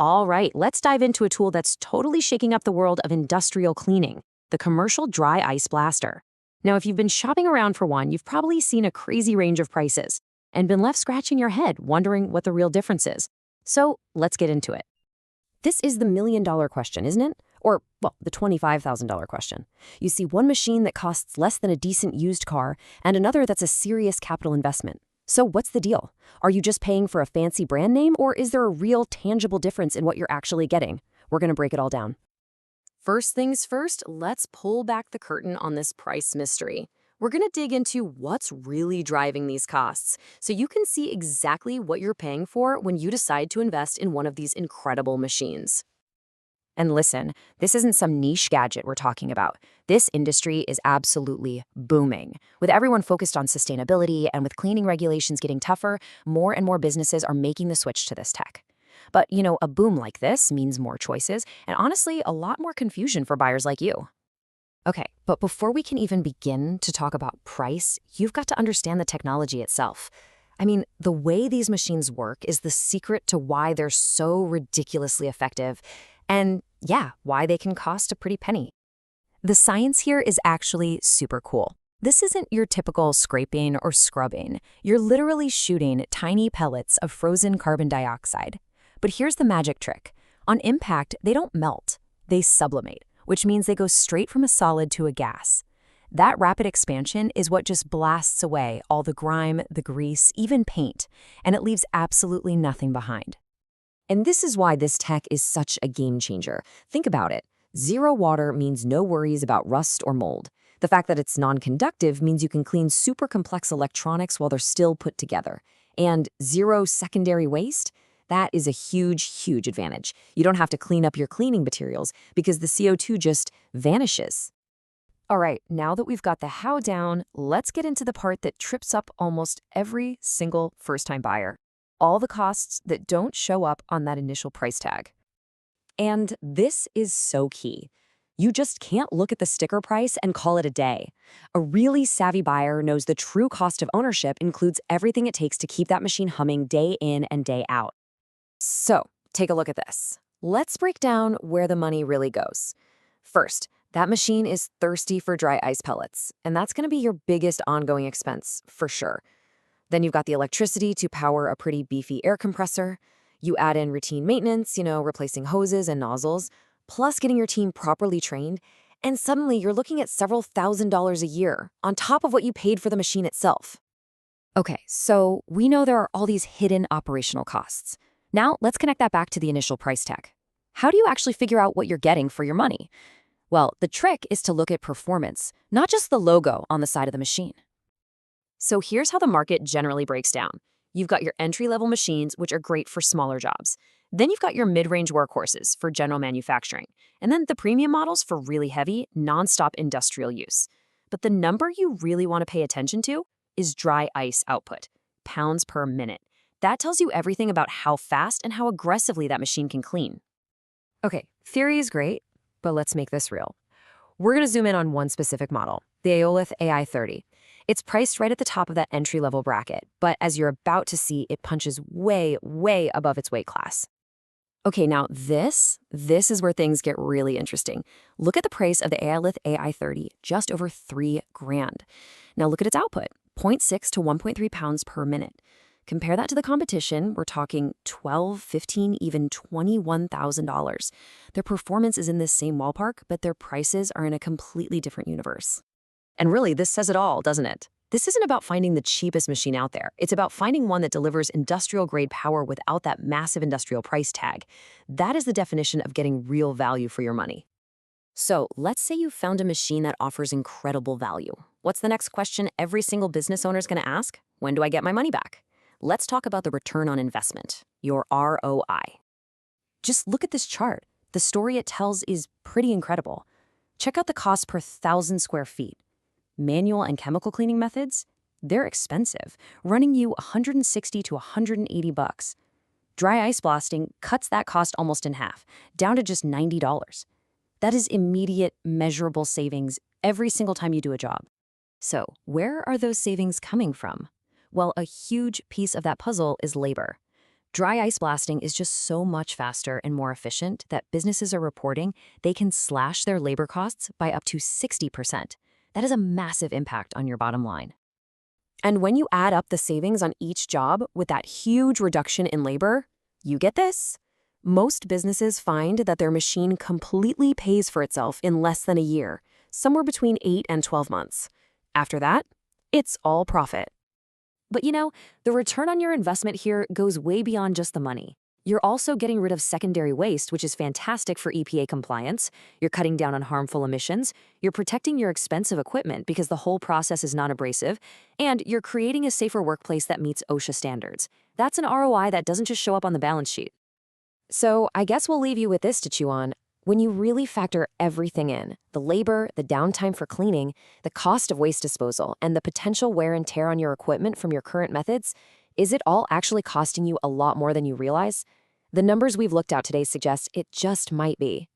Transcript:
All right, let's dive into a tool that's totally shaking up the world of industrial cleaning, the commercial dry ice blaster. Now, if you've been shopping around for one, you've probably seen a crazy range of prices and been left scratching your head wondering what the real difference is. So let's get into it. This is the million-dollar question, isn't it? Or, well, the $25,000 question. You see one machine that costs less than a decent used car and another that's a serious capital investment. So what's the deal? Are you just paying for a fancy brand name, or is there a real tangible difference in what you're actually getting? We're going to break it all down. First things first, let's pull back the curtain on this price mystery. We're going to dig into what's really driving these costs, so you can see exactly what you're paying for when you decide to invest in one of these incredible machines. And listen, this isn't some niche gadget we're talking about. This industry is absolutely booming. With everyone focused on sustainability and with cleaning regulations getting tougher, more and more businesses are making the switch to this tech. But, a boom like this means more choices and honestly, a lot more confusion for buyers like you. Okay, but before we can even begin to talk about price, you've got to understand the technology itself. I mean, the way these machines work is the secret to why they're so ridiculously effective and, yeah, why they can cost a pretty penny. The science here is actually super cool. This isn't your typical scraping or scrubbing. You're literally shooting tiny pellets of frozen carbon dioxide. But here's the magic trick. On impact, they don't melt. They sublimate, which means they go straight from a solid to a gas. That rapid expansion is what just blasts away all the grime, the grease, even paint, and it leaves absolutely nothing behind. And this is why this tech is such a game changer. Think about it. Zero water means no worries about rust or mold. The fact that it's non-conductive means you can clean super complex electronics while they're still put together. And zero secondary waste? That is a huge, huge advantage. You don't have to clean up your cleaning materials because the CO2 just vanishes. All right, now that we've got the how down, let's get into the part that trips up almost every single first-time buyer. All the costs that don't show up on that initial price tag. And this is so key. You just can't look at the sticker price and call it a day. A really savvy buyer knows the true cost of ownership includes everything it takes to keep that machine humming day in and day out. So, take a look at this. Let's break down where the money really goes. First, that machine is thirsty for dry ice pellets, and that's going to be your biggest ongoing expense, for sure. Then you've got the electricity to power a pretty beefy air compressor. You add in routine maintenance, replacing hoses and nozzles, plus getting your team properly trained, and suddenly you're looking at several $1,000s a year on top of what you paid for the machine itself. Okay, so we know there are all these hidden operational costs. Now let's connect that back to the initial price tag. How do you actually figure out what you're getting for your money? Well, the trick is to look at performance, not just the logo on the side of the machine. So here's how the market generally breaks down. You've got your entry-level machines, which are great for smaller jobs. Then you've got your mid-range workhorses for general manufacturing. And then the premium models for really heavy, non-stop industrial use. But the number you really want to pay attention to is dry ice output, pounds per minute. That tells you everything about how fast and how aggressively that machine can clean. Okay, theory is great, but let's make this real. We're going to zoom in on one specific model, the Aiolith AI30. It's priced right at the top of that entry-level bracket, but as you're about to see, it punches way, way above its weight class. Okay, now this is where things get really interesting. Look at the price of the Aiolith AI30, just over $3,000. Now look at its output, 0.6 to 1.3 pounds per minute. Compare that to the competition, we're talking $12,000, $15,000, even $21,000. Their performance is in this same ballpark, but their prices are in a completely different universe. And really, this says it all, doesn't it? This isn't about finding the cheapest machine out there. It's about finding one that delivers industrial-grade power without that massive industrial price tag. That is the definition of getting real value for your money. So let's say you found a machine that offers incredible value. What's the next question every single business owner is going to ask? When do I get my money back? Let's talk about the return on investment, your ROI. Just look at this chart. The story it tells is pretty incredible. Check out the cost per 1,000 square feet. Manual and chemical cleaning methods, they're expensive, running you $160 to $180. Dry ice blasting cuts that cost almost in half, down to just $90. That is immediate, measurable savings every single time you do a job. So, where are those savings coming from? Well, a huge piece of that puzzle is labor. Dry ice blasting is just so much faster and more efficient that businesses are reporting they can slash their labor costs by up to 60%. That is a massive impact on your bottom line. And when you add up the savings on each job with that huge reduction in labor, you get this? Most businesses find that their machine completely pays for itself in less than a year, somewhere between 8 and 12 months. After that, it's all profit. But the return on your investment here goes way beyond just the money. You're also getting rid of secondary waste, which is fantastic for EPA compliance. You're cutting down on harmful emissions. You're protecting your expensive equipment because the whole process is non-abrasive. And you're creating a safer workplace that meets OSHA standards. That's an ROI that doesn't just show up on the balance sheet. So I guess we'll leave you with this to chew on. When you really factor everything in, the labor, the downtime for cleaning, the cost of waste disposal, and the potential wear and tear on your equipment from your current methods, is it all actually costing you a lot more than you realize? The numbers we've looked at today suggest it just might be.